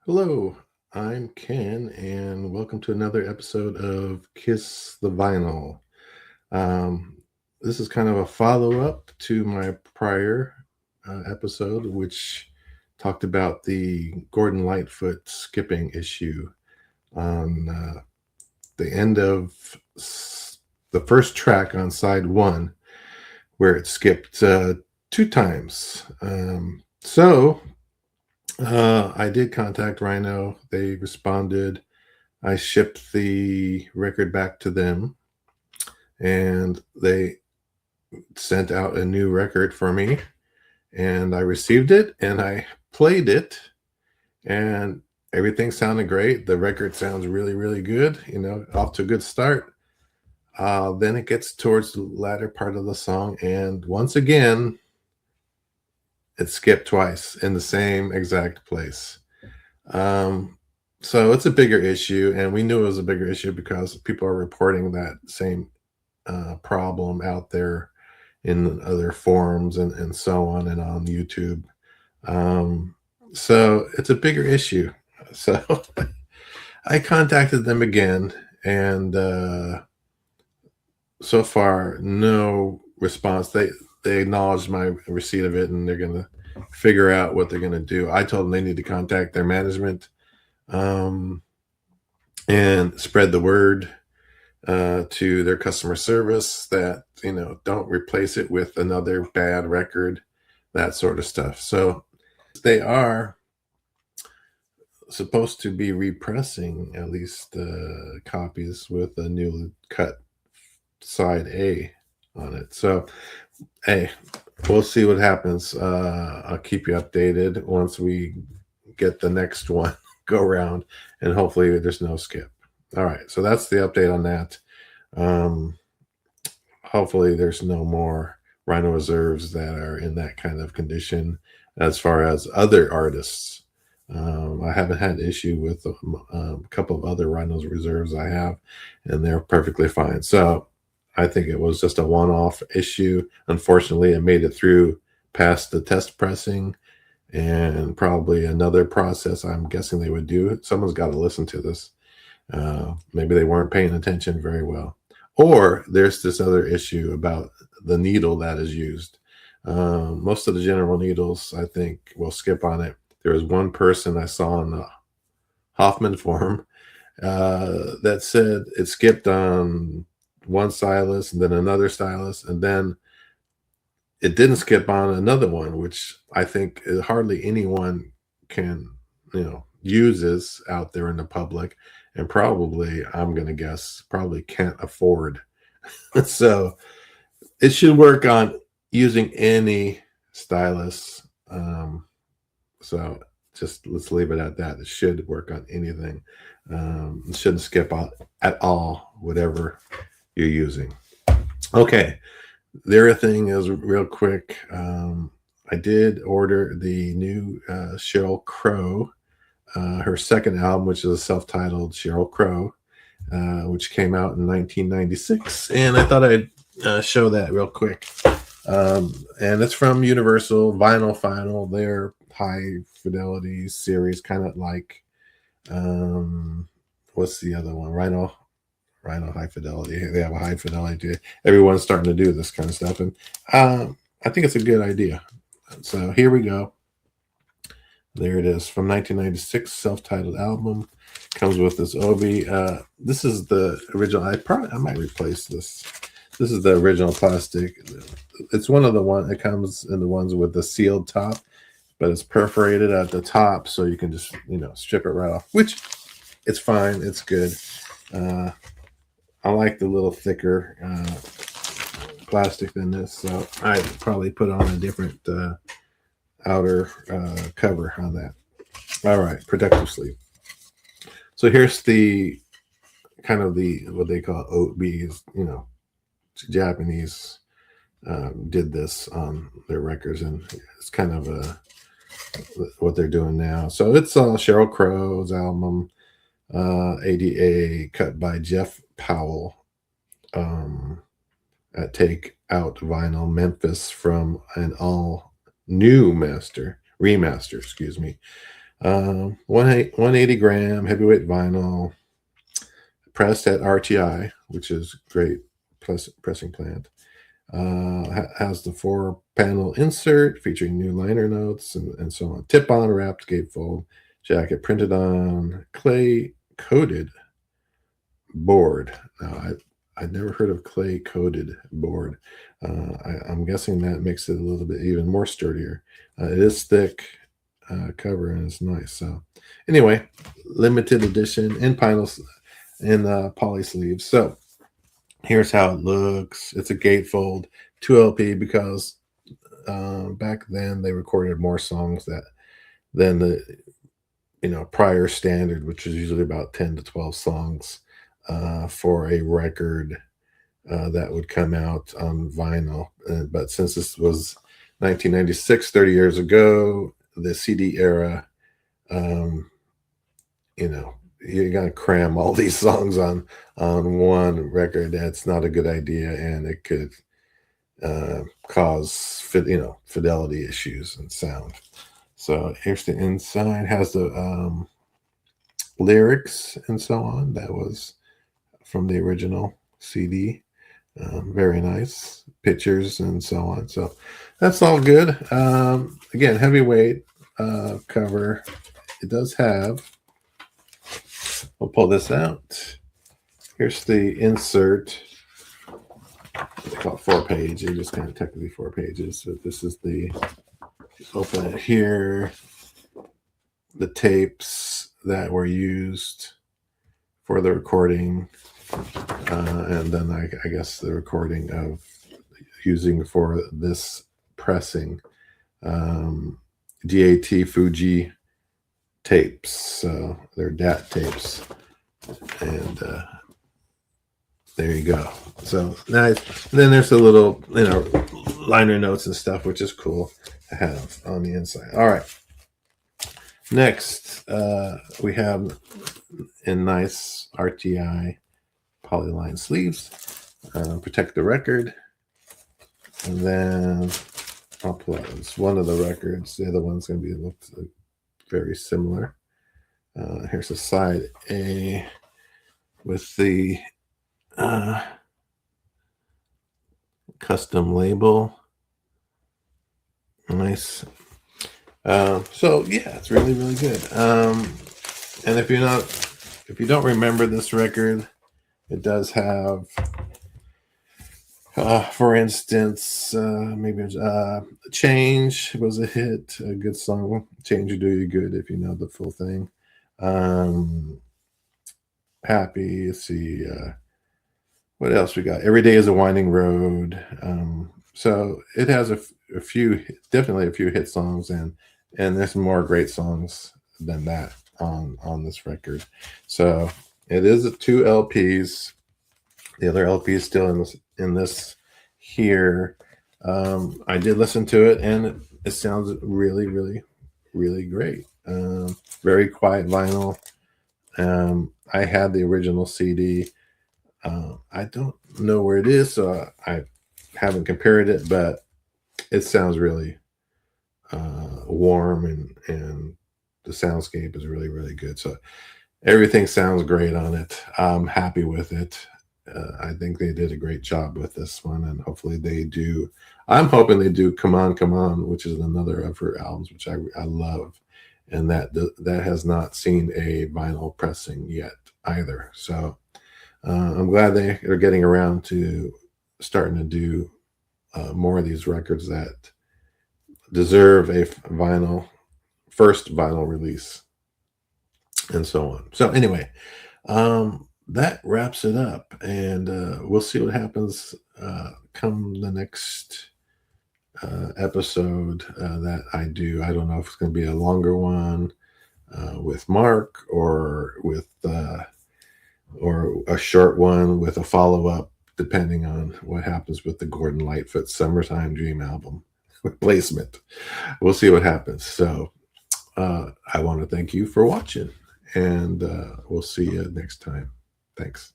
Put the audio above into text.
Hello, I'm Ken, and welcome to another episode of Kiss the Vinyl. Um, this is kind of a follow up to my prior episode, which talked about the Gordon Lightfoot skipping issue on the end of the first track on side one, where it skipped two times. I did contact Rhino. They responded. I shipped the record back to them, and they sent out a new record for me. And I received it, and I played it, and everything sounded great. The record sounds really, really good. Off to a good start. Then it gets towards the latter part of the song, and once again, it skipped twice in the same exact place. So it's a bigger issue, and we knew it was a bigger issue because people are reporting that same problem out there in other forums and so on and on YouTube. So it's a bigger issue. So I contacted them again, and so far no response. They acknowledged my receipt of it, and they're going to figure out what they're going to do. I told them they need to contact their management and spread the word to their customer service that, don't replace it with another bad record, that sort of stuff. So they are supposed to be repressing at least copies with a new cut side A on it. So, hey, we'll see what happens. I'll keep you updated once we get the next one go around, and hopefully there's no skip. All right, so that's the update on that. Hopefully there's no more Rhino Reserves that are in that kind of condition as far as other artists. I haven't had issue with a couple of other Rhino Reserves I have, and they're perfectly fine. So I think it was just a one-off issue. Unfortunately, it made it through past the test pressing, and probably another process I'm guessing they would do. Someone's got to listen to this. Maybe they weren't paying attention very well. Or there's this other issue about the needle that is used. Most of the general needles, I think, will skip on it. There was one person I saw in the Hoffman forum that said it skipped on one stylus and then another stylus, and then it didn't skip on another one, which I think hardly anyone can, uses out there in the public, and probably, I'm going to guess, probably can't afford. So it should work on using any stylus. So just let's leave it at that. It should work on anything. It shouldn't skip out at all, whatever you're using. Okay. The other thing is real quick. I did order the new Sheryl Crow, her second album, which is a self-titled Sheryl Crow, which came out in 1996. And I thought I'd show that real quick. And it's from Universal Vinylphyle. Their high fidelity series, kind of like what's the other one? Rhino High Fidelity. They have a high fidelity. Everyone's starting to do this kind of stuff, and I think it's a good idea. So here we go. There it is, from 1996, self-titled album. Comes with this Obi. This is the original. I might replace this. This is the original plastic. It's one of the one. It comes in the ones with the sealed top, but it's perforated at the top, so you can just strip it right off. Which it's fine. It's good. I like the little thicker plastic than this, so I'd probably put on a different outer cover on that. All right, protective sleeve. So here's the kind of the what they call OBs. Japanese did this on their records, and it's kind of what they're doing now. So it's Sheryl Crow's album, ADA, cut by Jeff Powell at Take Out Vinyl Memphis, from an all new remaster, excuse me. 180 gram heavyweight vinyl, pressed at RTI, which is great pressing plant. Has the 4-panel insert featuring new liner notes and so on. Tip-on wrapped gatefold jacket printed on clay coated board. Now, I'd never heard of clay coated board. I'm guessing that makes it a little bit even more sturdier. It is thick cover and it's nice. So anyway, limited edition in poly sleeves. So here's how it looks. It's a gatefold 2 LP because back then they recorded more songs than the prior standard, which was usually about 10 to 12 songs for a record that would come out on vinyl. But since this was 1996, 30 years ago, the CD era, you're going to cram all these songs on one record. That's not a good idea, and it could cause fidelity issues and sound. So here's the inside. Has the lyrics and so on. That was from the original CD. Very nice pictures and so on. So that's all good. Again, heavyweight cover. It does have. We'll pull this out. Here's the insert. It's called 4-page. It just kind of technically 4 pages. So this is the, open it here, the tapes that were used for the recording, and then I guess the recording of using for this pressing, DAT Fuji tapes. So they're DAT tapes, and there you go. So nice. And then there's a little liner notes and stuff, which is cool to have on the inside. All right, next we have in nice RTI polyline sleeves, protect the record. And then I'll pull out this one of the records. The other one's going to be looks very similar. Here's the side A with the custom label. Nice. So yeah, it's really, really good. And if you don't remember this record, it does have, for instance, maybe Change was a hit, a good song. Change will do you good if you know the full thing. Happy, let's see, what else we got? Every Day is a Winding Road. So it has definitely a few hit songs, and there's more great songs than that on this record. So it is 2 LPs. The other LP is still in this here. I did listen to it, and it sounds really, really, really great. Very quiet vinyl. I had the original CD. I don't know where it is, so I haven't compared it, but it sounds really warm, and the soundscape is really, really good. So everything sounds great on it. I'm happy with it. I think they did a great job with this one, and hopefully they do. I'm hoping they do Come On, Come On, which is another of her albums, which I love, and that has not seen a vinyl pressing yet either. So I'm glad they are getting around to starting to do more of these records that deserve a first vinyl release, and so on. So anyway, that wraps it up, and we'll see what happens come the next episode that I do. I don't know if it's going to be a longer one with Mark, or a short one with a follow-up, depending on what happens with the Gordon Lightfoot Summertime Dream album replacement. We'll see what happens. So I want to thank you for watching, and we'll see you next time. Thanks.